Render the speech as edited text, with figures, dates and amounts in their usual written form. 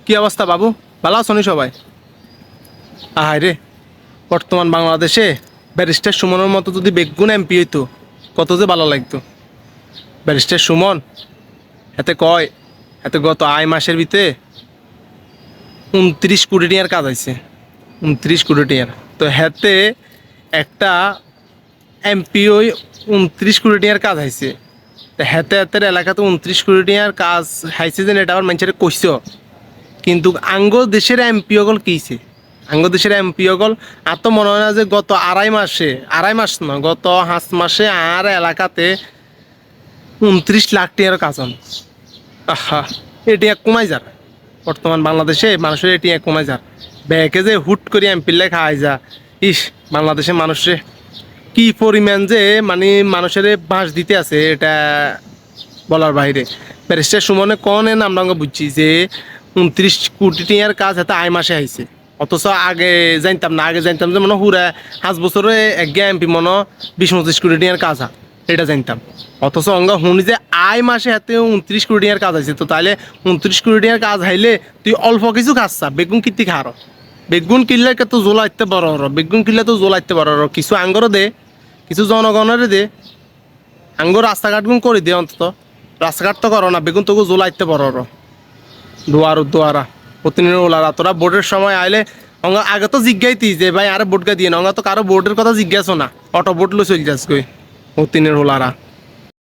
কি অবস্থা বাবু? ভালো আছো নি সবাই? আহাই রে, বর্তমান বাংলাদেশে ব্যারিস্টার সুমনের মতো যদি বেগুন এমপি হইতো কত যে ভালো লাগতো। ব্যারিস্টার সুমন এতে কয় এতে গত আয় মাসের ভিতরে 29 কোটি টাকার কাজ হয়েছে। 29 কোটি টাকার। তো হেতে একটা এমপি ওই 29 কোটি টাকার কাজ হয়েছে। তো হেতে হেতের এলাকাতে 29 কোটি টাকার কাজ হাইছে যে এটা আবার মানুষের কইস, কিন্তু আঙ্গ দেশের এমপি অগল কিছে, আঙ্গ দেশের এমপি অগল আর তো মনে হয় না যে গত আড়াই মাস না, গত 5 মাসে আর এলাকাতে 29 লাখ টাকার কাজন। আহা, এটি এক কমাই যার। বর্তমান বাংলাদেশে মানুষের এটি এক কমাই যার। ব্যাকে যে হুট করে এমপি লেখা আই যা। ইস, বাংলাদেশের মানুষের কি পরিমাণ যে মানে মানুষের বাঁশ দিতে আছে এটা বলার বাইরে। ব্যারিস্টার সুমনে কনে আমরা বুঝছি যে 29 কোটি টাকার কাজ এত আয় মাসে আইছে। অথচ আগে জানতাম না, আগে জানতাম যে মনে হুরা 5 বছরে এক এমপি মনে 20-25 কোটি টাকার কাজ এটা জানতাম। অথচ অঙ্গা শুনি যে আয় মাসে হাতে 29 কোটি টাকার কাজ আছে। তো তাহলে 29 কোটি টাকার কাজ হাইলে তুই অল্প কিছু খাচ্ছা, বেগুন কিত্তি খার, বেগুন কিনলে তো জোলাইতে বড় বেগুন কিনলে তো জোলাইতে বড় কিছু আঙ্গরও দে, কিছু জনগণের দে, আঙ্গুর রাস্তাঘাট গুণ করে দিয়ে অন্তত। রাস্তাঘাট তো করো না, বেগুন তোকে জোলাইতে বড় দোয়ারা প্রতিদিন ওলারা তোরা বোর্ডের সময় আইলে আগে তো জিজ্ঞাইতি যে ভাই আরে বোর্ড গা দিয়ে না, তো কারো বোর্ডের কথা জিজ্ঞাসো না, অটো বোর্ড লো চল যাস কই প্রতিদিনের ওলারা।